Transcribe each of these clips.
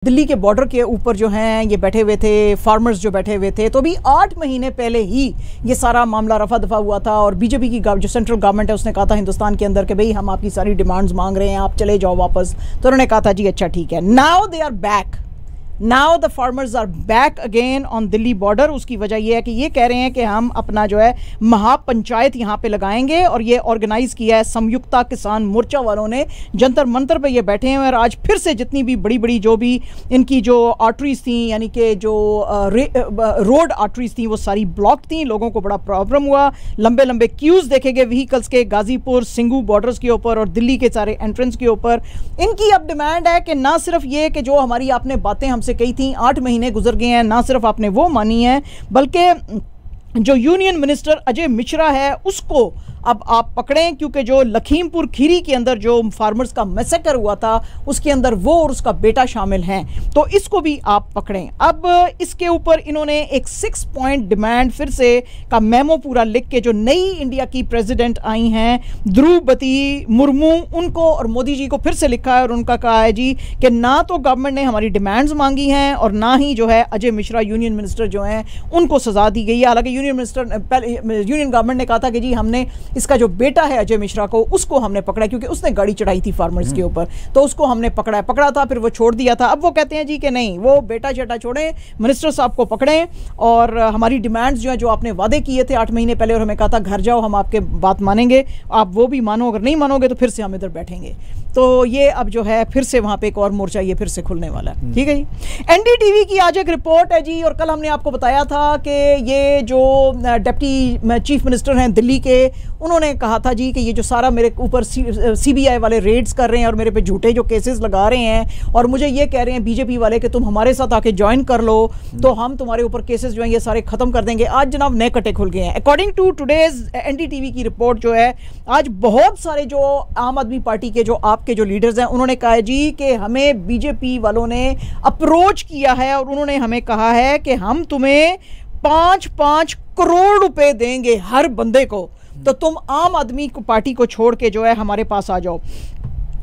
दिल्ली के बॉर्डर के ऊपर जो हैं ये बैठे हुए थे, फार्मर्स जो बैठे हुए थे। तो अभी 8 महीने पहले ही ये सारा मामला रफा दफा हुआ था और बीजेपी की जो सेंट्रल गवर्नमेंट है उसने कहा था हिंदुस्तान के अंदर कि भाई हम आपकी सारी डिमांड्स मांग रहे हैं, आप चले जाओ वापस। तो उन्होंने कहा था जी अच्छा ठीक है। Now they are back, now the farmers are back again on Delhi border. उसकी वजह यह है कि ये कह रहे हैं कि हम अपना जो है महापंचायत यहाँ पे लगाएंगे और ये ऑर्गेनाइज किया है संयुक्ता किसान मोर्चा वालों ने। जंतर मंतर पे ये बैठे हैं और आज फिर से जितनी भी बड़ी बड़ी जो भी इनकी जो आर्टरीज थी, यानी कि जो रोड आर्टरीज थी, वो सारी ब्लॉक थी। लोगों को बड़ा प्रॉब्लम हुआ, लंबे लंबे क्यूज़ देखे गए व्हीकल्स के गाजीपुर सिंगू बॉर्डर्स के ऊपर और दिल्ली के सारे एंट्रेंस के ऊपर। इनकी अब डिमांड है कि ना सिर्फ ये कि जो हमारी आपने बातें हमसे कही थी, 8 महीने गुजर गए हैं, ना सिर्फ आपने वो मानी है, बल्कि जो यूनियन मिनिस्टर अजय मिश्रा है उसको अब आप पकड़ें, क्योंकि जो लखीमपुर खीरी के अंदर जो फार्मर्स का मैसेकर हुआ था उसके अंदर वो और उसका बेटा शामिल हैं, तो इसको भी आप पकड़ें। अब इसके ऊपर इन्होंने एक 6 पॉइंट डिमांड फिर से का मेमो पूरा लिख के जो नई इंडिया की प्रेसिडेंट आई हैं द्रौपदी मुर्मू, उनको और मोदी जी को फिर से लिखा है और उनका कहा है जी कि ना तो गवर्नमेंट ने हमारी डिमांड्स मांगी हैं और ना ही जो है अजय मिश्रा यूनियन मिनिस्टर जो हैं उनको सजा दी गई है। हालांकि यूनियन गवर्नमेंट ने कहा था कि जी हमने इसका जो बेटा है अजय मिश्रा को, उसको हमने पकड़ा क्योंकि उसने गाड़ी चढ़ाई थी फार्मर्स के ऊपर, तो उसको हमने पकड़ा था, फिर वो छोड़ दिया था। अब वो कहते हैं जी कि नहीं, वो बेटा चेटा छोड़ें, मिनिस्टर साहब को पकड़ें और हमारी डिमांड्स जो है जो आपने वादे किए थे 8 महीने पहले और हमें कहा था घर जाओ हम आपके बात मानेंगे, आप वो भी मानो, अगर नहीं मानोगे तो फिर से हम इधर बैठेंगे। तो ये अब जो है फिर से वहाँ पे एक और मोर्चा ये फिर से खुलने वाला है। ठीक है जी। एनडीटीवी की आज एक रिपोर्ट है जी, और कल हमने आपको बताया था कि ये जो डिप्टी चीफ मिनिस्टर हैं दिल्ली के, उन्होंने कहा था जी कि ये जो सारा मेरे ऊपर सीबीआई वाले रेड्स कर रहे हैं और मेरे पे झूठे जो केसेस लगा रहे हैं और मुझे ये कह रहे हैं बीजेपी वाले कि तुम हमारे साथ आके ज्वाइन कर लो तो हम तुम्हारे ऊपर केसेस जो हैं ये सारे खत्म कर देंगे। आज जनाब नए कटे खुल गए हैं। अकॉर्डिंग टू टुडेज एनडीटीवी की रिपोर्ट जो है, आज बहुत सारे जो आम आदमी पार्टी के जो आपके जो लीडर्स हैं उन्होंने कहा है जी कि हमें बीजेपी वालों ने अप्रोच किया है और उन्होंने हमें कहा है कि हम तुम्हें 5-5 करोड़ रुपए देंगे हर बंदे को, तो तुम आम आदमी पार्टी को छोड़ के जो है हमारे पास आ जाओ।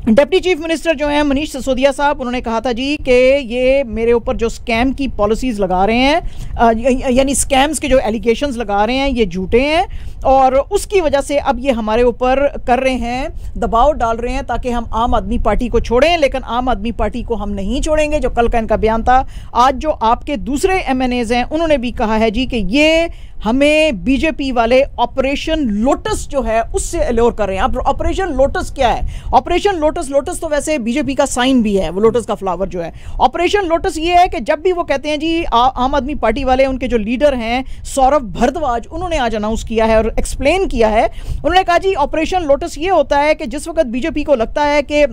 डिप्टी चीफ मिनिस्टर जो हैं मनीष सिसोदिया साहब, उन्होंने कहा था जी कि ये मेरे ऊपर जो स्कैम की पॉलिसीज़ लगा रहे हैं, यानी स्कैम्स के जो एलिगेशंस लगा रहे हैं ये झूठे हैं और उसकी वजह से अब ये हमारे ऊपर कर रहे हैं, दबाव डाल रहे हैं ताकि हम आम आदमी पार्टी को छोड़ें, लेकिन आम आदमी पार्टी को हम नहीं छोड़ेंगे, जो कल का इनका बयान था। आज जो आपके दूसरे एमएनएज हैं उन्होंने भी कहा है जी कि ये हमें बीजेपी वाले ऑपरेशन लोटस जो है उससे अल्योर कर रहे हैं। अब ऑपरेशन लोटस क्या है? ऑपरेशन लोटस तो वैसे बीजेपी का साइन भी है, वो लोटस का फ्लावर जो है। ऑपरेशन लोटस ये है कि जब भी वो कहते हैं जी आम आदमी पार्टी वाले, उनके जो लीडर हैं सौरभ भारद्वाज, उन्होंने आज अनाउंस किया है और एक्सप्लेन किया है। उन्होंने कहा जी ऑपरेशन लोटस ये होता है कि जिस वक्त बीजेपी को लगता है कि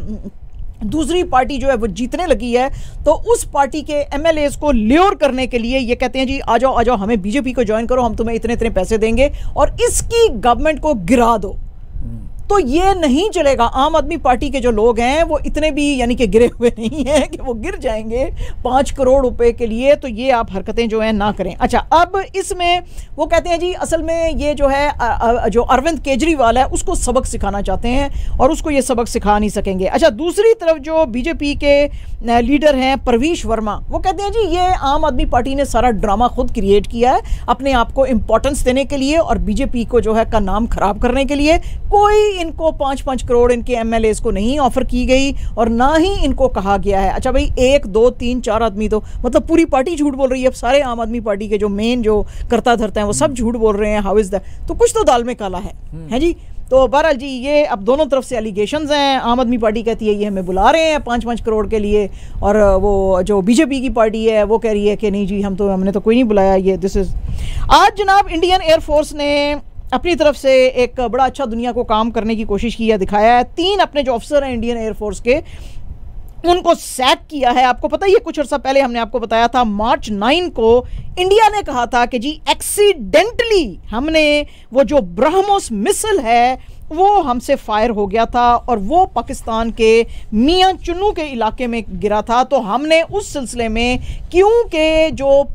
दूसरी पार्टी जो है वो जीतने लगी है तो उस पार्टी के एमएलएस को ल्योर करने के लिए ये कहते हैं जी आ जाओ हमें बीजेपी को ज्वाइन करो, हम तुम्हें इतने इतने पैसे देंगे और इसकी गवर्नमेंट को गिरा दो। तो ये नहीं चलेगा। आम आदमी पार्टी के जो लोग हैं वो इतने भी यानी कि गिरे हुए नहीं हैं कि वो गिर जाएंगे 5 करोड़ रुपए के लिए, तो ये आप हरकतें जो हैं ना करें। अच्छा, अब इसमें वो कहते हैं जी असल में ये जो है जो अरविंद केजरीवाल है उसको सबक सिखाना चाहते हैं और उसको ये सबक सिखा नहीं सकेंगे। अच्छा, दूसरी तरफ जो बीजेपी के लीडर हैं परवीश वर्मा, वो कहते हैं जी ये आम आदमी पार्टी ने सारा ड्रामा खुद क्रिएट किया है अपने आप को इंपॉर्टेंस देने के लिए और बीजेपी को जो है का नाम खराब करने के लिए। कोई इनको 5-5 करोड़ इनके एमएलएस को नहीं ऑफर की गई और ना ही इनको कहा गया है। अच्छा भाई, 1 2 3 4 आदमी तो मतलब पूरी पार्टी झूठ बोल रही है। अब सारे आम आदमी पार्टी के जो मेन जो करता धरता है वो सब झूठ बोल रहे हैं। How is that? तो कुछ तो दाल में काला है जी। तो बहरहाल जी ये अब दोनों तरफ से एलिगेशंस हैं। आम आदमी पार्टी कहती है ये हमें बुला रहे हैं 5-5 करोड़ के लिए और वो जो बीजेपी की पार्टी है वो कह रही है कि नहीं जी हमने तो कोई नहीं बुलाया। ये दिस इज आज जनाब इंडियन एयरफोर्स ने अपनी तरफ से एक बड़ा अच्छा दुनिया को काम करने की कोशिश की है, दिखाया है। 3 अपने जो अफसर हैं इंडियन एयरफोर्स के उनको सैक किया है। आपको पता ही है कुछ अर्सा पहले हमने आपको बताया था मार्च 9 को इंडिया ने कहा था कि जी एक्सीडेंटली हमने वो जो ब्रह्मोस मिसाइल है वो हमसे फायर हो गया था और वो पाकिस्तान के मियां चुन्नू के इलाके में गिरा था। तो हमने उस सिलसिले में क्योंकि जो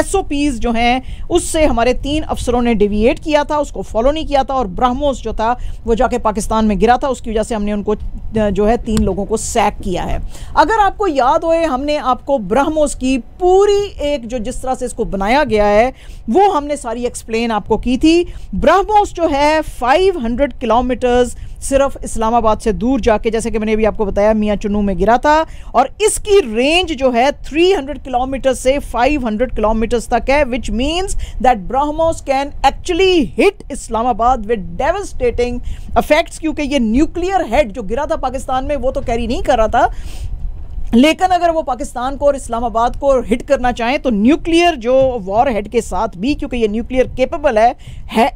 SOPs जो हैं उससे हमारे 3 अफसरों ने डेविएट किया था, उसको फॉलो नहीं किया था और ब्रह्मोस जो था वो जाके पाकिस्तान में गिरा था। उसकी वजह से हमने उनको जो है 3 लोगों को सैक किया है। अगर आपको याद होए, हमने आपको ब्रह्मोस की पूरी एक जो जिस तरह से इसको बनाया गया है वो हमने सारी एक्सप्लेन आपको की थी। ब्रह्मोस जो है 500 किलोमीटर्स सिर्फ इस्लामाबाद से दूर जाके, जैसे कि मैंने अभी आपको बताया, मियां चुन्नू में गिरा था और इसकी रेंज जो है 300 किलोमीटर से 500 किलोमीटर्स तक है, which means that BrahMos can actually hit Islamabad with devastating effects. क्योंकि ये न्यूक्लियर हेड जो गिरा था पाकिस्तान में वो तो कैरी नहीं कर रहा था, लेकिन अगर वो पाकिस्तान को और इस्लामाबाद को हिट करना चाहें तो न्यूक्लियर जो वॉर हेड के साथ भी, क्योंकि ये न्यूक्लियर केपेबल है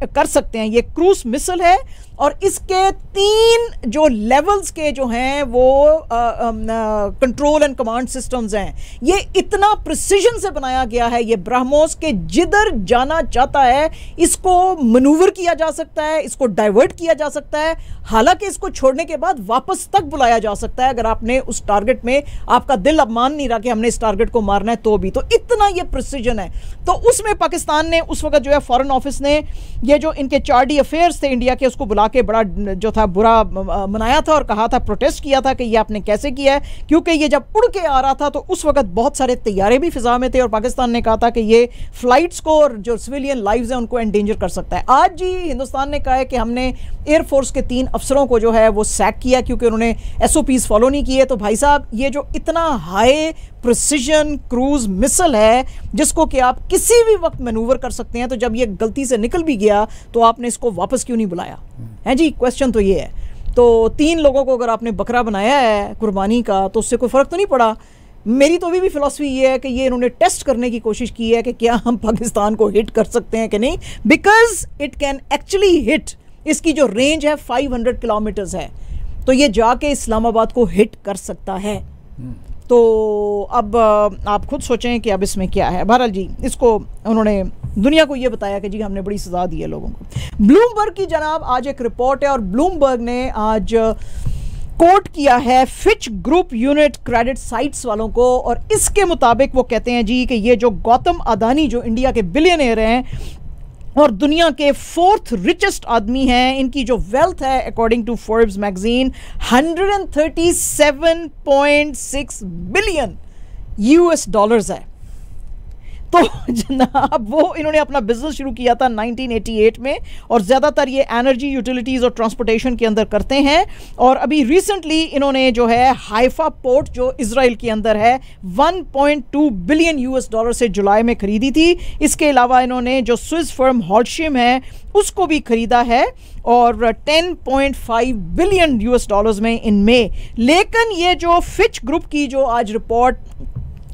कर सकते हैं। ये क्रूज मिसाइल है और इसके 3 जो लेवल्स के जो हैं वो कंट्रोल एंड कमांड सिस्टम्स हैं। ये इतना प्रिसीजन से बनाया गया है ये ब्रह्मोस के जिधर जाना चाहता है इसको मनूवर किया जा सकता है, इसको डाइवर्ट किया जा सकता है, हालांकि इसको छोड़ने के बाद वापस तक बुलाया जा सकता है अगर आपने उस टारगेट में, आपका दिल अब मान नहीं रहा कि हमने इस टारगेट को मारना है तो भी। तो इतना ये प्रिसीजन है। तो उसमें पाकिस्तान ने उस वक्त जो है फॉरेन ऑफिस ने ये जो इनके 4D अफेयर्स थे इंडिया के, उसको बुला के बड़ा जो था बुरा मनाया था और कहा था, प्रोटेस्ट किया था कि ये आपने कैसे किया है, क्योंकि ये जब उड़ के आ रहा था तो उस वक्त बहुत सारे तैयारे भी फिजा में थे और पाकिस्तान ने कहा था कि ये फ्लाइट्स को और जो सिविलियन लाइव्स हैं उनको एंडेंजर कर सकता है। आज जी हिंदुस्तान ने कहा है कि हमने एयरफोर्स के 3 अफसरों को जो है वो सैक किया क्योंकि उन्होंने SOPs फॉलो नहीं किए। तो भाई साहब, ये जो इतना हाई प्रिसीजन क्रूज मिसाइल है जिसको कि आप किसी भी वक्त मैनूवर कर सकते हैं, तो जब ये गलती से निकल भी गया तो आपने इसको वापस क्यों नहीं बुलाया है जी? क्वेश्चन तो ये है। तो 3 लोगों को अगर आपने बकरा बनाया है कुर्बानी का तो उससे कोई फ़र्क तो नहीं पड़ा। मेरी तो अभी भी फिलॉसफी ये है कि ये इन्होंने टेस्ट करने की कोशिश की है कि क्या हम पाकिस्तान को हिट कर सकते हैं कि नहीं, because it can actually hit. इसकी जो रेंज है 500 किलोमीटर्स है, तो ये जाके इस्लामाबाद को हिट कर सकता है। तो अब आप खुद सोचें कि अब इसमें क्या है। बहरहाल जी, इसको उन्होंने दुनिया को ये बताया कि जी हमने बड़ी सज़ा दी है लोगों को। ब्लूमबर्ग की जनाब आज एक रिपोर्ट है और ब्लूमबर्ग ने आज कोट किया है Fitch group unit credit sites वालों को और इसके मुताबिक वो कहते हैं जी कि ये जो गौतम अदानी जो इंडिया के बिलियनियर हैं और दुनिया के 4th रिचेस्ट आदमी हैं, इनकी जो वेल्थ है according to Forbes magazine 137.6 billion US है। तो जनाब वो इन्होंने अपना बिजनेस शुरू किया था 1988 में और ज़्यादातर ये एनर्जी, यूटिलिटीज़ और ट्रांसपोर्टेशन के अंदर करते हैं। और अभी रिसेंटली इन्होंने जो है हाइफा पोर्ट जो इजराइल के अंदर है 1.2 बिलियन US से जुलाई में खरीदी थी। इसके अलावा इन्होंने जो स्विस फर्म हॉल्शियम है उसको भी खरीदा है और 10.5 बिलियन US में इनमें। लेकिन ये जो फिच ग्रुप की जो आज रिपोर्ट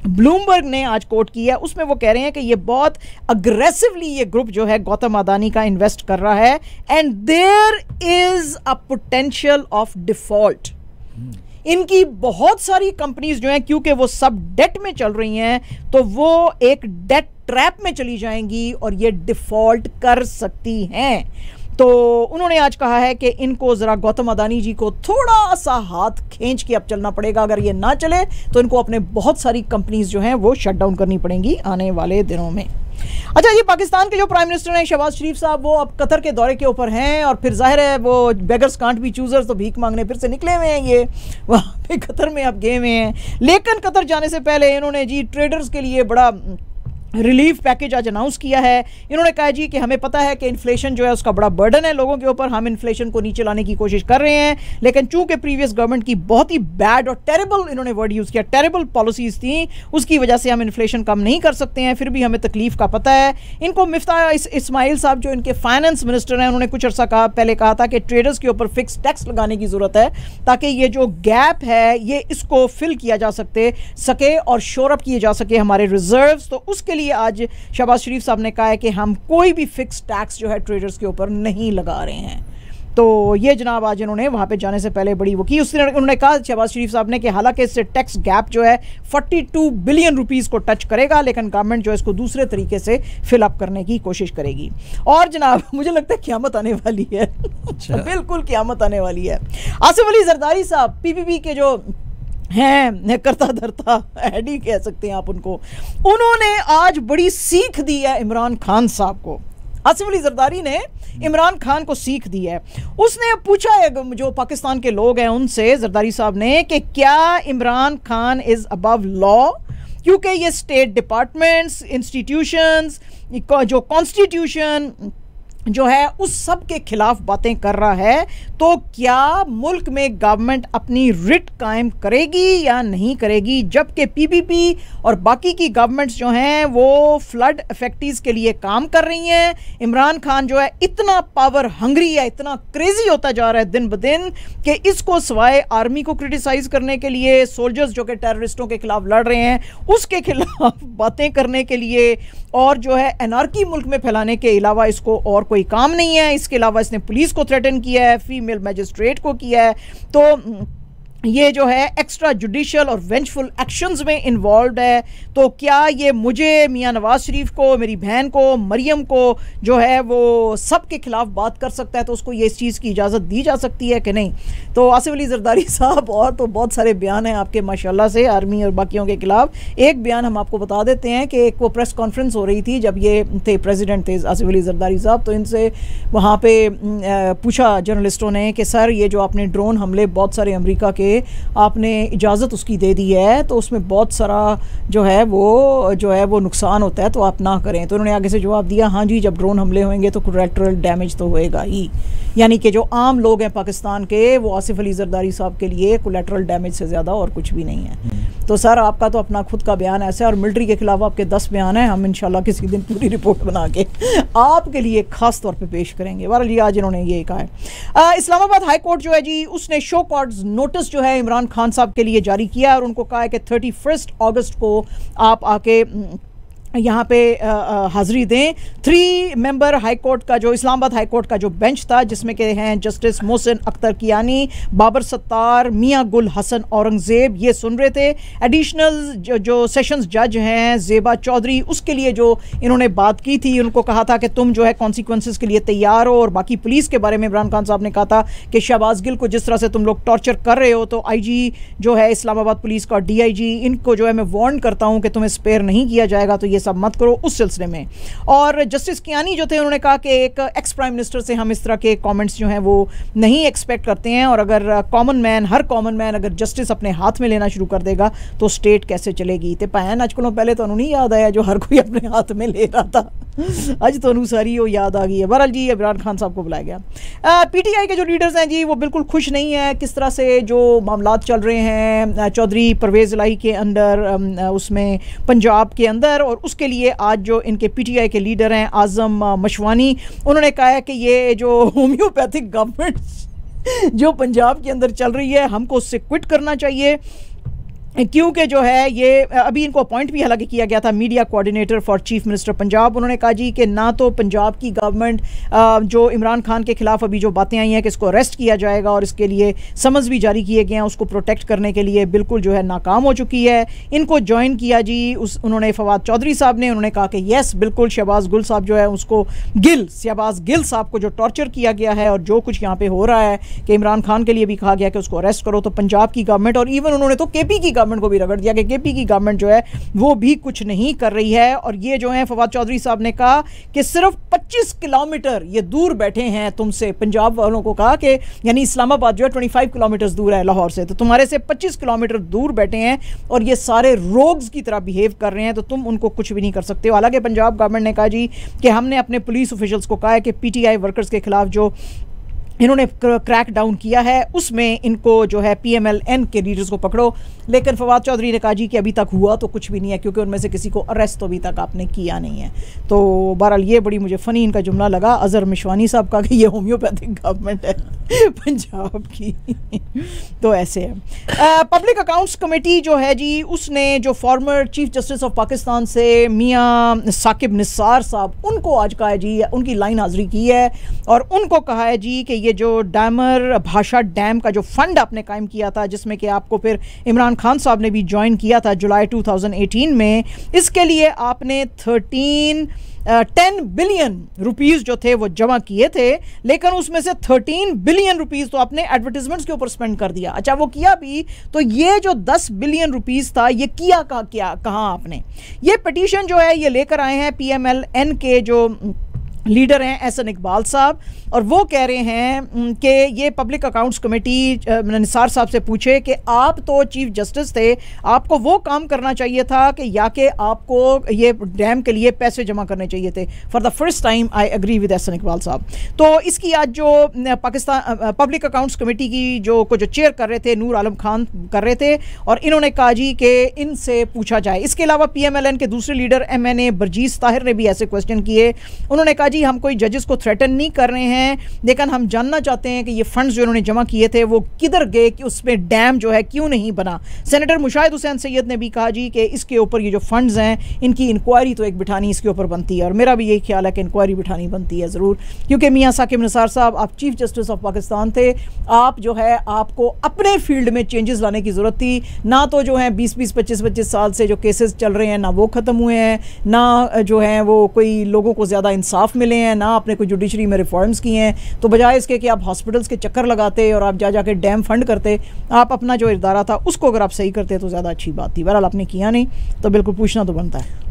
ब्लूमबर्ग ने आज कोट की है उसमें वो कह रहे हैं कि ये बहुत अग्रेसिवली ये ग्रुप जो है गौतम अदानी का इन्वेस्ट कर रहा है and there is a potential of default. इनकी बहुत सारी कंपनीज जो हैं क्योंकि वो सब डेट में चल रही हैं तो वो एक डेट ट्रैप में चली जाएंगी और ये डिफॉल्ट कर सकती हैं। तो उन्होंने आज कहा है कि इनको ज़रा गौतम अदानी जी को थोड़ा सा हाथ खींच के अब चलना पड़ेगा। अगर ये ना चले तो इनको अपने बहुत सारी कंपनीज जो हैं वो शट डाउन करनी पड़ेंगी आने वाले दिनों में। अच्छा, ये पाकिस्तान के जो प्राइम मिनिस्टर हैं शहबाज शरीफ साहब, वो अब कतर के दौरे के ऊपर हैं और फिर जाहिर है वो बेगर्स कांट बी चूजर्स, तो भीख मांगने फिर से निकले हुए हैं। ये वहाँ पे कतर में अब गए हुए हैं, लेकिन कतर जाने से पहले इन्होंने जी ट्रेडर्स के लिए बड़ा रिलीफ पैकेज आज अनाउंस किया है। इन्होंने कहा जी कि हमें पता है कि इन्फ्लेशन जो है उसका बड़ा बर्डन है लोगों के ऊपर, हम इन्फ्लेशन को नीचे लाने की कोशिश कर रहे हैं, लेकिन चूंकि प्रीवियस गवर्नमेंट की बहुत ही बैड और टेरेबल, इन्होंने वर्ड यूज़ किया, टेरेबल पॉलिसीज़ थी, उसकी वजह से हम इन्फ्लेशन कम नहीं कर सकते हैं, फिर भी हमें तकलीफ का पता है। इनको मिफ्ता इस्माइल साहब जो इनके फाइनेंस मिनिस्टर हैं, उन्होंने कुछ अर्सा पहले कहा था कि ट्रेडर्स के ऊपर फिक्स टैक्स लगाने की ज़रूरत है ताकि ये जो गैप है ये इसको फिल किया जा सके और शोर अप किए जा सके हमारे रिजर्व्स। तो उसके लिए आज शहबाज शरीफ साहब ने कहा है कि हम कोई भी फिक्स टैक्स जो है ट्रेडर्स के ऊपर नहीं लगा रहे हैं। तो ये जनाब आज इन्होंने वहाँ पे जाने से पहले बड़ी वो की। उन्होंने कहा शहबाज शरीफ साहब ने कि हालांकि इससे टैक्स गैप जो है 42 बिलियन रुपीस को टच करेगा, लेकिन गवर्नमेंट जो है इसको दूसरे तरीके से फिलअप करने की कोशिश करेगी। और जनाब मुझे लगता है क़यामत आने वाली है। बिल्कुल क़यामत आने वाली है। आसिफ अली जरदारी साहब पीपीपी के जो हैं करता धरता हेड ही कह सकते हैं आप उनको, उन्होंने आज बड़ी सीख दी है इमरान खान साहब को। आसिफ अली जरदारी ने इमरान खान को सीख दी है। उसने पूछा है जो पाकिस्तान के लोग हैं उनसे, जरदारी साहब ने, कि क्या Imran Khan is above law, क्योंकि ये स्टेट डिपार्टमेंट्स, इंस्टीट्यूशंस, जो कॉन्स्टिट्यूशन जो है उस सब के खिलाफ बातें कर रहा है, तो क्या मुल्क में गवर्नमेंट अपनी रिट कायम करेगी या नहीं करेगी, जबकि पीपीपी और बाकी की गवर्नमेंट्स जो हैं वो फ्लड इफेक्टीज के लिए काम कर रही हैं। इमरान खान जो है इतना पावर हंग्री है, इतना क्रेजी होता जा रहा है दिन ब दिन कि इसको सिवाय आर्मी को क्रिटिसाइज करने के लिए, सोल्जर्स जो कि टेररिस्टों के खिलाफ लड़ रहे हैं उसके खिलाफ बातें करने के लिए, और जो है एनार्की मुल्क में फैलाने के अलावा इसको और कोई काम नहीं है। इसके अलावा इसने पुलिस को थ्रेटन किया है, फीमेल मैजिस्ट्रेट को किया है। तो ये जो है एक्स्ट्रा जुडिशियल और वेंचफुल एक्शंस में इन्वॉल्व है। तो क्या ये मुझे, मियां नवाज शरीफ को, मेरी बहन को, मरियम को जो है वो सब के खिलाफ बात कर सकता है, तो उसको ये इस चीज़ की इजाज़त दी जा सकती है कि नहीं? तो आसिफ अली जरदारी साहब, और तो बहुत सारे बयान हैं आपके माशाल्लाह से आर्मी और बाकियों के खिलाफ। एक बयान हम आपको बता देते हैं कि एक वो प्रेस कॉन्फ्रेंस हो रही थी जब ये थे प्रेसिडेंट थे आसिफ अली जरदारी साहब, तो इनसे वहाँ पे पूछा जर्नलिस्टों ने कि सर ये जो आपने ड्रोन हमले बहुत सारे अमेरिका के आपने इजाज़त उसकी दे दी है, तो उसमें बहुत सारा जो है वो नुकसान होता है, तो आप ना करें। तो उन्होंने आगे से जवाब दिया, हाँ जी, जब ड्रोन हमले होंगे तो कोलैटरल डैमेज तो होएगा ही। यानी कि जो आम लोग हैं पाकिस्तान के, वो आसिफ अली जरदारी साहब के लिए कोलैटरल डैमेज से ज़्यादा और कुछ भी नहीं है। तो सर आपका तो अपना खुद का बयान ऐसा है, और मिलिट्री के खिलाफ आपके 10 बयान हैं, हम इंशाल्लाह किसी दिन पूरी रिपोर्ट बना के आपके लिए खास तौर पे पेश करेंगे। बहरहाल जी आज इन्होंने ये कहा है। इस्लामाबाद हाई कोर्ट जो है जी, उसने शो कॉज नोटिस जो है इमरान खान साहब के लिए जारी किया, और उनको कहा है कि 31 अगस्त को आप आके यहाँ पे हाज़िरी दें। 3 मेंबर हाई कोर्ट का जो इस्लामाबाद हाई कोर्ट का जो बेंच था, जिसमें के हैं जस्टिस मोहसिन अख्तर कियानी, बाबर सत्तार, मियां गुल हसन औरंगज़ेब, ये सुन रहे थे। एडिशनल जो सेशंस जज हैं ज़ेबा चौधरी, उसके लिए जो इन्होंने बात की थी, उनको कहा था कि तुम जो है कॉन्सिक्वेंसेस के लिए तैयार हो। और बाकी पुलिस के बारे में इमरान खान साहब ने कहा था कि शहबाज गिल को जिस तरह से तुम लोग टॉर्चर कर रहे हो, तो IG जो है इस्लामाबाद पुलिस का, DIG, इनको जो है मैं वार्न करता हूँ कि तुम्हें स्पेयर नहीं किया जाएगा, तो ये सब मत करो उस सिलसिले में। और जस्टिस कियानी जो थे, उन्होंने कहा कि एक एक्स प्राइम मिनिस्टर से हम इस तरह के कमेंट्स जो हैं वो नहीं एक्सपेक्ट करते हैं, और अगर हर कॉमन मैन अगर जस्टिस अपने हाथ में लेना शुरू कर देगा तो स्टेट कैसे चलेगी। तो भैन अजकलों पहले तो नहीं याद आया जो हर कोई अपने हाथ में ले रहा था, अज तो सारी वो याद आ गई है। बहरहाल जी इमरान खान साहब को बुलाया गया। PTI के जो लीडर्स हैं जी, वो बिल्कुल खुश नहीं है किस तरह से जो मामलात चल रहे हैं चौधरी परवेज़ इलाही के अंदर, उसमें पंजाब के अंदर, और उसके लिए आज जो इनके PTI के लीडर हैं आज़म मशवानी, उन्होंने कहा है कि ये जो होम्योपैथिक गवर्नमेंट जो पंजाब के अंदर चल रही है, हमको उससे क्विट करना चाहिए, क्योंकि जो है ये अभी इनको अपॉइंट भी हालांकि किया गया था media coordinator for chief minister Punjab. उन्होंने कहा जी कि ना तो पंजाब की गवर्नमेंट जो इमरान खान के खिलाफ अभी जो बातें आई हैं कि इसको अरेस्ट किया जाएगा और इसके लिए समन्स भी जारी किए गए हैं उसको प्रोटेक्ट करने के लिए, बिल्कुल जो है नाकाम हो चुकी है। इनको ज्वाइन किया जी उन्होंने फवाद चौधरी साहब ने, उन्होंने कहा कि येस बिल्कुल शहबाज गुल साहब जो है उसको शहबाज गिल साहब को जो टॉर्चर किया गया है और जो कुछ यहाँ पे हो रहा है कि इमरान खान के लिए भी कहा गया कि उसको अरेस्ट करो, तो पंजाब की गवर्नमेंट और इवन उन्होंने तो KP की गवर्नमेंट को भी रगड़ दिया कि KP की गवर्नमेंट जो है वो भी कुछ नहीं कर रही है। और ये जो है फवाद चौधरी साहब ने कहा कि सिर्फ 25 किलोमीटर ये दूर बैठे हैं तुमसे, पंजाब वालों को कहा कि यानी इस्लामाबाद जो है 25 किलोमीटर दूर है लाहौर से, तो तुम्हारे से 25 किलोमीटर दूर बैठे हैं और ये सारे रोग्स की तरह बिहेव कर रहे हैं, तो तुम उनको कुछ भी नहीं कर सकते हो। हालांकि पंजाब गवर्नमेंट ने कहा जी कि हमने अपने पुलिस ऑफिशियल्स को कहा है कि PTI वर्कर्स के खिलाफ जो इन्होंने क्रैक डाउन किया है उसमें इनको जो है PMLN के लीडर्स को पकड़ो। लेकिन फवाद चौधरी ने कहा जी कि अभी तक हुआ तो कुछ भी नहीं है, क्योंकि उनमें से किसी को अरेस्ट तो अभी तक आपने किया नहीं है। तो बहरहाल ये बड़ी मुझे फ़नी इनका जुमला लगा अज़हर मिशवानी साहब का कि ये होम्योपैथिक गवर्नमेंट है पंजाब की। तो ऐसे है। पब्लिक अकाउंट्स कमेटी जो है जी, उसने जो former chief justice of Pakistan से मियाँ साकिब निसार साहब, उनको आज कहा है जी, उनकी लाइन हाजिरी की है और उनको कहा है जी कि ये जो डामर भाषा डैम का जो फंड आपने कायम किया था, जिसमें कि आपको फिर इमरान खान साहब ने भी ज्वाइन किया था जुलाई 2018 में, इसके लिए आपने 10 बिलियन रुपीस जो थे वो जमा किए थे, लेकिन उसमें से 13 बिलियन रुपीस तो आपने एडवर्टीजमेंट्स के ऊपर स्पेंड कर दिया। अच्छा, वो किया भी तो ये जो 10 बिलियन रुपीस था ये किया कहाँ आपने? ये पिटीशन जो है ये लेकर आए हैं PMLN के जो लीडर हैं एहसन इकबाल साहब, और वो कह रहे हैं कि ये पब्लिक अकाउंट्स कमेटी निसार साहब से पूछे कि आप तो चीफ जस्टिस थे, आपको वो काम करना चाहिए था कि या कि आपको ये डैम के लिए पैसे जमा करने चाहिए थे। For the first time I agree with Ahsan Iqbal साहब। तो इसकी आज जो पाकिस्तान पब्लिक अकाउंट्स कमेटी की जो चेयर कर रहे थे नूर आलम खान कर रहे थे, और इन्होंने कहा जी कि इनसे पूछा जाए। इसके अलावा PMLN के दूसरे लीडर MNA बरजीस ताहिर ने भी ऐसे क्वेश्चन किए। उन्होंने कहा जी हम कोई जजेस को थ्रेटन नहीं कर रहे हैं, लेकिन हम जानना चाहते हैं कि ये फंड्स जो इन्होंने जमा किए थे वो किधर गए, कि उसमें डैम जो है क्यों नहीं बना। सेनेटर मुशाहिद हुसैन सैयद ने भी कहा जी कि इसके ऊपर ये जो फंड्स हैं इनकी इंक्वायरी तो एक बिठानी इसके ऊपर बनती है, और मेरा भी यही ख्याल है कि इंक्वायरी बिठानी बनती है ज़रूर, क्योंकि मियाँ साकिब निसार साहब आप चीफ जस्टिस ऑफ पाकिस्तान थे, आप जो है आपको अपने फील्ड में चेंजेस लाने की ज़रूरत थी। ना तो जो है 20-20, 25-25 साल से जो केसेस चल रहे हैं ना वो ख़त्म हुए हैं, ना जो है वो कोई लोगों को ज़्यादा इंसाफ मिले हैं, ना आपने कोई जुडिशरी में रिफॉर्म्स किए हैं। तो बजाय इसके कि आप हॉस्पिटल्स के चक्कर लगाते और आप जाके डैम फंड करते, आप अपना जो इदारा था उसको अगर आप सही करते तो ज़्यादा अच्छी बात थी। बहरहाल आपने किया नहीं, तो बिल्कुल पूछना तो बनता है।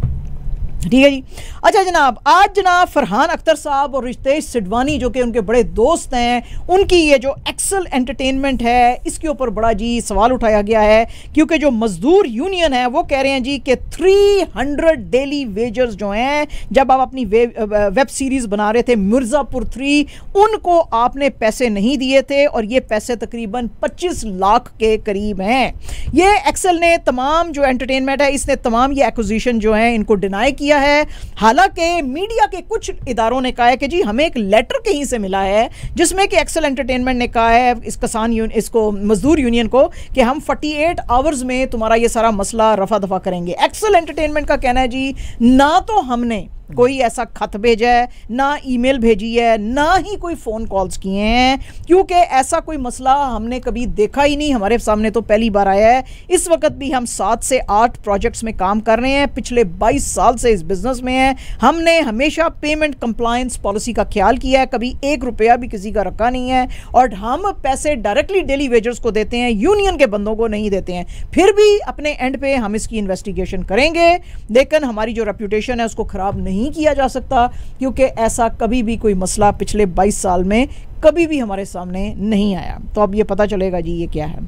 ठीक है जी। अच्छा जनाब, आज जनाब फरहान अख्तर साहब और रितेश सिडवानी जो कि उनके बड़े दोस्त हैं, उनकी ये जो एक्सेल एंटरटेनमेंट है इसके ऊपर बड़ा जी सवाल उठाया गया है, क्योंकि जो मजदूर यूनियन है वो कह रहे हैं जी कि 300 डेली वेजर्स जो हैं, जब आप अपनी वेब सीरीज़ बना रहे थे मिर्ज़ापुर 3, उनको आपने पैसे नहीं दिए थे, और ये पैसे तकरीबन 25 लाख के करीब हैं। ये एक्सेल ने तमाम जो एंटरटेनमेंट है इसने तमाम ये एक्विजिशन जो है इनको डिनाई किया है। हालांकि मीडिया के कुछ इदारों ने कहा है कि जी हमें एक लेटर कहीं से मिला है जिसमें कि एक्सेल एंटरटेनमेंट ने कहा है इसको मजदूर यूनियन को कि हम 48 आवर्स में तुम्हारा ये सारा मसला रफा दफा करेंगे। एक्सेल एंटरटेनमेंट का कहना है जी ना तो हमने कोई ऐसा खत भेजा है, ना ईमेल भेजी है, ना ही कोई फ़ोन कॉल्स किए हैं, क्योंकि ऐसा कोई मसला हमने कभी देखा ही नहीं, हमारे सामने तो पहली बार आया है। इस वक्त भी हम 7 से 8 प्रोजेक्ट्स में काम कर रहे हैं, पिछले 22 साल से इस बिज़नेस में हैं। हमने हमेशा पेमेंट कंप्लायंस पॉलिसी का ख्याल किया है, कभी 1 रुपया भी किसी का रखा नहीं है, और हम पैसे डायरेक्टली डेली वेजर्स को देते हैं, यूनियन के बंदों को नहीं देते हैं। फिर भी अपने एंड पे हम इसकी इन्वेस्टिगेशन करेंगे, लेकिन हमारी जो रेपुटेशन है उसको ख़राब नहीं किया जा सकता, क्योंकि ऐसा कभी भी कोई मसला पिछले 22 साल में कभी भी हमारे सामने नहीं आया। तो अब ये पता चलेगा जी ये क्या है।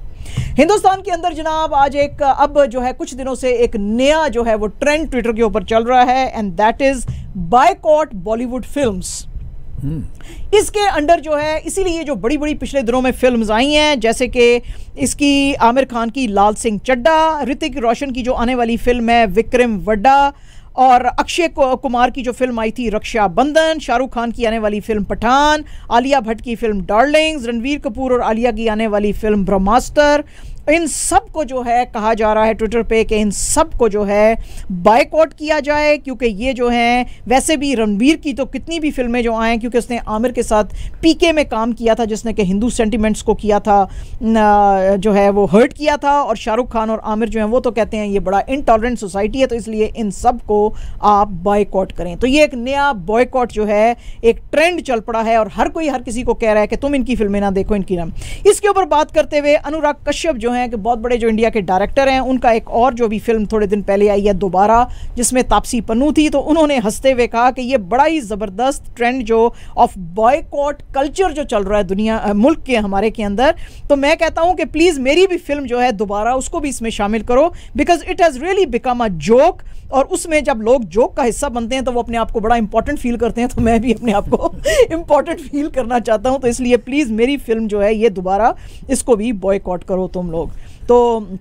हिंदुस्तान के अंदर जनाब आज अब जो है कुछ दिनों से एक नया जो है वो ट्रेंड ट्विटर के ऊपर चल रहा है, and that is boycott Bollywood films. इसके अंडर जो है इसीलिए जो बड़ी बड़ी पिछले दिनों में फिल्म्स आई हैं, जैसे कि इसकी आमिर खान की लाल सिंह चड्ढा, ऋतिक रोशन की जो आने वाली फिल्म है विक्रम वड्डा, और अक्षय कुमार की जो फिल्म आई थी रक्षाबंधन, शाहरुख खान की आने वाली फिल्म पठान, आलिया भट्ट की फिल्म डार्लिंग्स, रणवीर कपूर और आलिया की आने वाली फिल्म ब्रह्मास्त्र, इन सब को जो है कहा जा रहा है ट्विटर पे कि इन सब को जो है बायकॉट किया जाए, क्योंकि ये जो हैं वैसे भी रणबीर की तो कितनी भी फिल्में जो आए, क्योंकि उसने आमिर के साथ पीके में काम किया था जिसने कि हिंदू सेंटिमेंट्स को किया था जो है वो हर्ट किया था, और शाहरुख खान और आमिर जो हैं वो तो कहते हैं ये बड़ा इनटॉलरेंट सोसाइटी है, तो इसलिए इन सब को आप बायकॉट करें। तो ये एक नया बॉयकॉट जो है एक ट्रेंड चल पड़ा है, और हर कोई हर किसी को कह रहा है कि तुम इनकी फिल्में ना देखो, इनकी ना। इसके ऊपर बात करते हुए अनुराग कश्यप जो कि बहुत बड़े जो इंडिया के डायरेक्टर हैं, उनका एक और जो भी फिल्म थोड़े दिन पहले आई है दोबारा, जिसमें तापसी पन्नू थी, तो उन्होंने हंसते हुए कहा कि ये बड़ा ही ज़बरदस्त ट्रेंड जो ऑफ बॉयकॉट कल्चर जो चल रहा है दुनिया मुल्क के हमारे के अंदर, तो मैं कहता हूं कि प्लीज़ मेरी भी फिल्म जो है दोबारा उसको भी इसमें शामिल करो, because it has really become a joke, और उसमें जब लोग जोक का हिस्सा बनते हैं तो वो अपने आप को बड़ा इंपॉर्टेंट फील करते हैं, तो मैं भी अपने आप को इंपॉर्टेंट फील करना चाहता हूं, तो इसलिए प्लीज़ मेरी फिल्म जो है ये दोबारा इसको भी बॉयकॉट करो तुम लोग। तो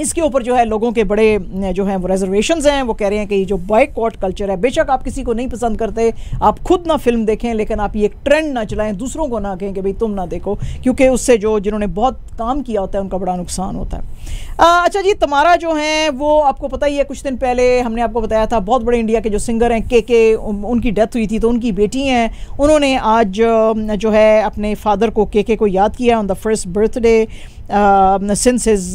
इसके ऊपर जो है लोगों के बड़े जो हैं वो रिजर्वेशंस हैं। वो कह रहे हैं कि ये जो बॉयकॉट कल्चर है, बेशक आप किसी को नहीं पसंद करते, आप खुद ना फिल्म देखें, लेकिन आप ये ट्रेंड ना चलाएं, दूसरों को ना कहें कि भाई तुम ना देखो, क्योंकि उससे जो जिन्होंने बहुत काम किया होता है उनका बड़ा नुकसान होता है। अच्छा जी, तमारा जो हैं वो आपको पता ही है, कुछ दिन पहले हमने आपको बताया था, बहुत बड़े इंडिया के जो सिंगर हैं के उनकी डेथ हुई थी, तो उनकी बेटी हैं, उन्होंने आज जो है अपने फादर को के को याद किया on the first birthday since his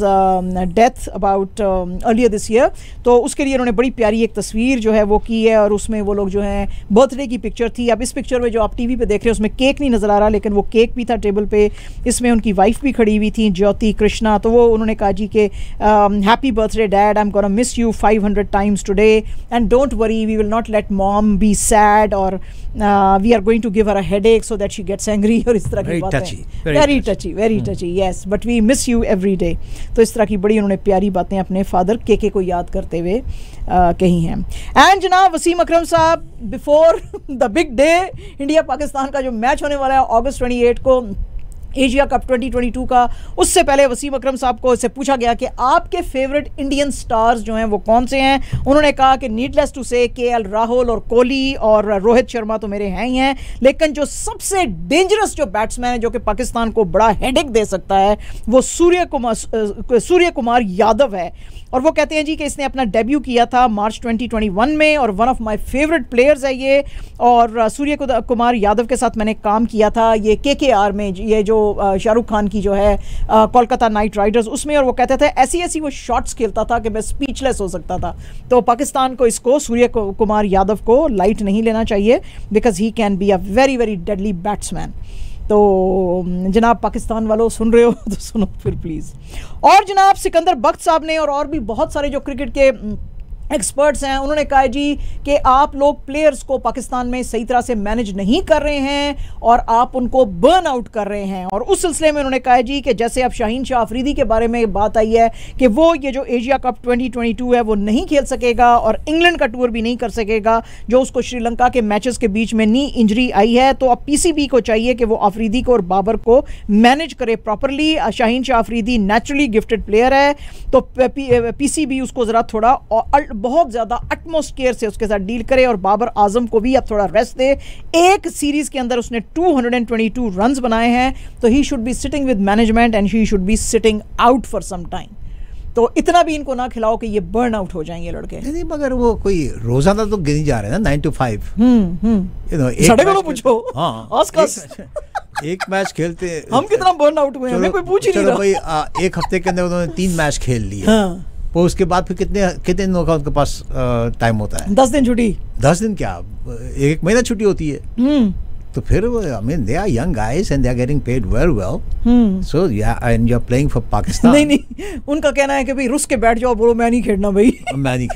death about earlier this year। तो उसके लिए उन्होंने बड़ी प्यारी एक तस्वीर जो है वो की है, और उसमें वो लोग जो हैं बर्थडे की पिक्चर थी। अब इस पिक्चर में जो आप टीवी पे देख रहे हैं उसमें केक नहीं नज़र आ रहा, लेकिन वो केक भी था टेबल पे, इसमें उनकी वाइफ भी खड़ी हुई थी, ज्योति कृष्णा। तो वो उन्होंने कहा जी कि happy birthday dad, I am gonna miss you 500 times today and don't worry, we will not let mom be sad, और we are going to give her a headache so that she gets angry, और इस तरह की बातें। Very touchy yes, but we miss you every day. तो इस तरह की बड़ी उन्होंने प्यारी बातें अपने फादर के को याद करते हुए कही हैं। एंड जनाब वसीम अकरम साहब, before the big day, India Pakistan का जो मैच होने वाला है अगस्त 28 को, एशिया कप 2022 का, उससे पहले वसीम अकरम साहब को इससे पूछा गया कि आपके फेवरेट इंडियन स्टार्स जो हैं वो कौन से हैं। उन्होंने कहा कि नीडलेस टू से KL राहुल और कोहली और रोहित शर्मा तो मेरे हैं ही हैं, लेकिन जो सबसे डेंजरस जो बैट्समैन है जो कि पाकिस्तान को बड़ा हेडेक दे सकता है वो सूर्य कुमार यादव है। और वो कहते हैं जी कि इसने अपना डेब्यू किया था मार्च 2021 में, और one of my favourite players है ये, और सूर्य कुमार यादव के साथ मैंने काम किया था ये KKR में, ये जो शाहरुख खान की जो है कोलकाता नाइट राइडर्स, उसमें। और वो कहते थे ऐसी वो शॉट्स खेलता था कि मैं स्पीचलेस हो सकता था। तो पाकिस्तान को इसको सूर्य कुमार यादव को लाइट नहीं लेना चाहिए, because he can be a very very deadly batsman. तो जनाब पाकिस्तान वालों सुन रहे हो तो सुनो फिर प्लीज़। और जनाब सिकंदर बख्त साहब ने और भी बहुत सारे जो क्रिकेट के एक्सपर्ट्स हैं, उन्होंने कहा जी कि आप लोग प्लेयर्स को पाकिस्तान में सही तरह से मैनेज नहीं कर रहे हैं और आप उनको बर्न आउट कर रहे हैं। और उस सिलसिले में उन्होंने कहा जी कि जैसे अब शाहीन शाह अफरीदी के बारे में बात आई है कि वो ये जो एशिया कप 2022 है वो नहीं खेल सकेगा और इंग्लैंड का टूर भी नहीं कर सकेगा, जो उसको श्रीलंका के मैचेस के बीच में नी इंजरी आई है। तो अब PCB को चाहिए कि वो अफरीदी को और बाबर को मैनेज करे properly. Shaheen Shah Afridi naturally gifted player है, तो PCB उसको ज़रा थोड़ा बहुत ज़्यादा अटमोस्ट केयर से उसके साथ डील करे, और बाबर आजम को भी अब थोड़ा रेस्ट दे। एक सीरीज़ के अंदर उसने 222 रन्स बनाए हैं, तो he should be sitting with management and he should be sitting out for some time. तो इतना भी इनको ना खिलाओ कि ये बर्न आउट हो जाएंगे लड़के। नहीं, मगर वो कोई रोजाना तो गिनी जा रहे हैं ना 9 to 5। साढ़े को पूछो। हाँ, एक मैच खेलते हम कितना बर्न आउट हुए हैं, कोई पूछ ही नहीं रहा भाई। एक हफ्ते के अंदर उन्होंने 3 मैच खेल लिए। तो उसके बाद फिर कितने दिनों का उनके पास टाइम होता है? 10 दिन छुट्टी। 10 दिन क्या, 1 महीना छुट्टी होती है। तो फिर I mean they are young guys and they are getting paid very well, so yeah and you are playing for Pakistan. नहीं, उनका कहना है कि भाई रुस के बैठ जाओ, बोलो मैं नहीं खेलना भाई, मैं नहीं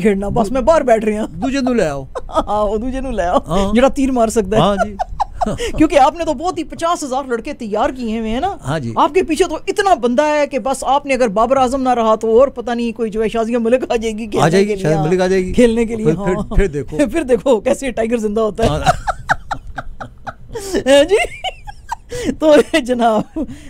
खेलना बस मैं बाहर बैठ रही हूं। दूजे नु ले आओ। हां, वो दूजे नु ले आओ जेड़ा तीर मार सकता है। हां जी। क्योंकि आपने तो बहुत ही 50,000 लड़के तैयार किए हुए हैं ना। हाँ जी। आपके पीछे तो इतना बंदा है कि बस आपने अगर बाबर आजम ना रहा तो और पता नहीं कोई जो है शाजिया मलिक आ जाएगी खेलने के लिए। फिर देखो कैसे टाइगर जिंदा होता है जी। तो जनाब,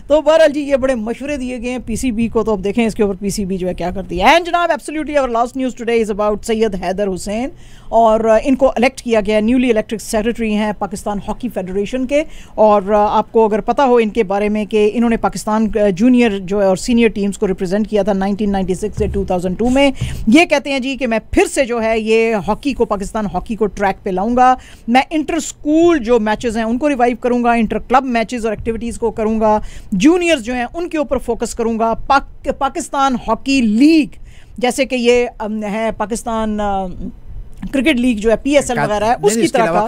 तो बहरहाल जी ये बड़े मशवरे दिए गए हैं PCB को, तो अब देखें इसके ऊपर PCB जो है क्या करती है। एंड जनाब absolutely our last news today is about Syed Haider Hussain, और इनको इलेक्ट किया गया, न्यूली इलेक्टेड सेक्रेटरी हैं पाकिस्तान हॉकी फेडरेशन के। और आपको अगर पता हो इनके बारे में कि इन्होंने पाकिस्तान जूनियर जो है और सीनियर टीम्स को रिप्रेजेंट किया था 1996 से 2002 में। ये कहते हैं जी कि मैं फिर से जो है ये हॉकी को, पाकिस्तान हॉकी को ट्रैक पे लाऊंगा। मैं इंटर स्कूल जो मैचेस हैं उनको रिवाइव करूंगा, इंटर क्लब मैचेस और एक्टिविटीज़ को करूंगा, जूनियर्स जो हैं उनके ऊपर फोकस करूंगा। पाकिस्तान हॉकी लीग जैसे कि ये है पाकिस्तान क्रिकेट लीग जो है PSL वगैरह है, उसकी तरह का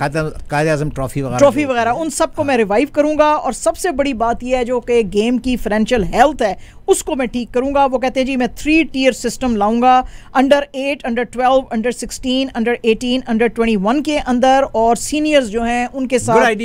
कायदे आज़म ट्रॉफी वगैरह उन सबको मैं रिवाइव करूंगा। और सबसे बड़ी बात यह है जो कि गेम की फाइनेंशियल हेल्थ है उसको मैं ठीक करूंगा। वो कहते हैं जी मैं 3 tier सिस्टम लाऊंगा, under 8, under 12, under 16, under 18, under 21 के अंदर, और सीनियर्स जो हैं उनके साथ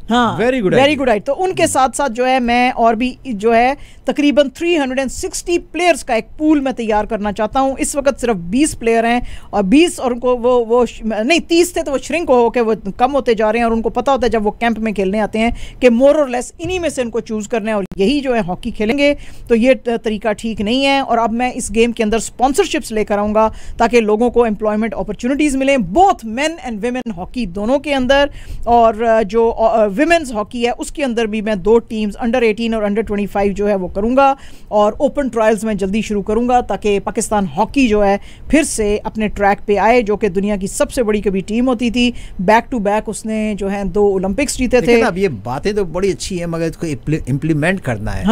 हाँ, वेरी गुड आइडिया। तो उनके साथ साथ जो है मैं और भी जो है तकरीबन 360 प्लेयर्स का एक पूल मैं तैयार करना चाहता हूँ। इस वक्त सिर्फ 20 प्लेयर हैं और 20 और उनको वो नहीं 30 थे तो वो श्रिंक हो के वो कम होते जा रहे हैं और उनको पता होता है जब वो कैंप में खेलने आते हैं कि मोर और लेस इन्हीं में से उनको चूज करना है और यही जो है हॉकी खेलेंगे। तो ये तरीका ठीक नहीं है और अब मैं इस गेम के अंदर स्पॉन्सरशिप्स लेकर आऊँगा ताकि लोगों को एम्प्लॉयमेंट अपॉर्चुनिटीज़ मिलें, both men and women hockey दोनों के अंदर। और जो विमेंस हॉकी है उसके अंदर भी मैं 2 टीम्स अंडर 18 और अंडर 25 जो है वो करूँगा और ओपन ट्रायल्स में जल्दी शुरू करूँगा ताकि पाकिस्तान हॉकी जो है फिर से अपने ट्रैक पे आए, जो कि दुनिया की सबसे बड़ी कभी टीम होती थी। बैक टू बैक उसने जो है 2 ओलंपिक्स जीते थे। अब ये बातें तो बड़ी अच्छी है मगर इसको इम्प्लीमेंट करना है।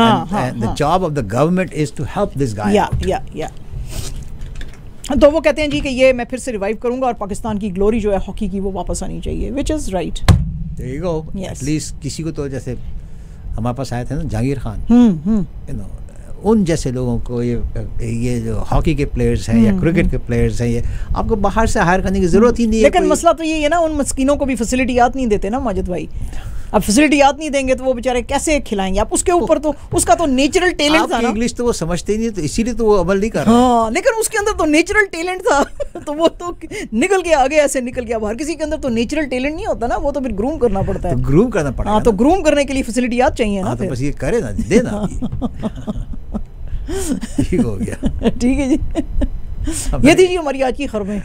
The job of the government is to help this guy. या तो वो कहते हैं जी कि ये मैं फिर से रिवाइव करूंगा और पाकिस्तान की ग्लोरी जो है हॉकी की वो वापस आनी चाहिए, which is right. There you go. At least किसी को तो जैसे हमारे पास आए थे ना जहांगीर खान, यू नो उन जैसे लोगों को ये जो हॉकी के प्लेयर्स हैं या क्रिकेट के प्लेयर्स हैं, ये आपको बाहर से हायर करने की जरूरत ही नहीं है। लेकिन मसला तो ये है ना, उन मस्कीनों को भी फैसिलिटी याद नहीं देते ना माजिद भाई। अब फैसिलिटी याद नहीं देंगे तो वो बेचारे कैसे खिलाएंगे आप? उसके ऊपर तो उसका तो नेचुरल टैलेंट था ना। इंग्लिश तो वो समझते ही नहीं, तो इसीलिए तो वो अमल नहीं कर रहा। हाँ, लेकिन उसके अंदर तो नेचुरल टैलेंट था तो वो तो निकल के आगे ऐसे निकल गया। हर किसी के अंदर तो नेचुरल टैलेंट नहीं होता ना, वो तो फिर ग्रूम करना पड़ता है। तो ग्रूम करना पड़ता है। हाँ, तो ग्रूम करने के लिए फैसिलिटी याद चाहिए ना। तो बस ये करे ना, दे ना। ठीक हो गया। ठीक है जी, ये दीजिए हमारी आज की खबरें।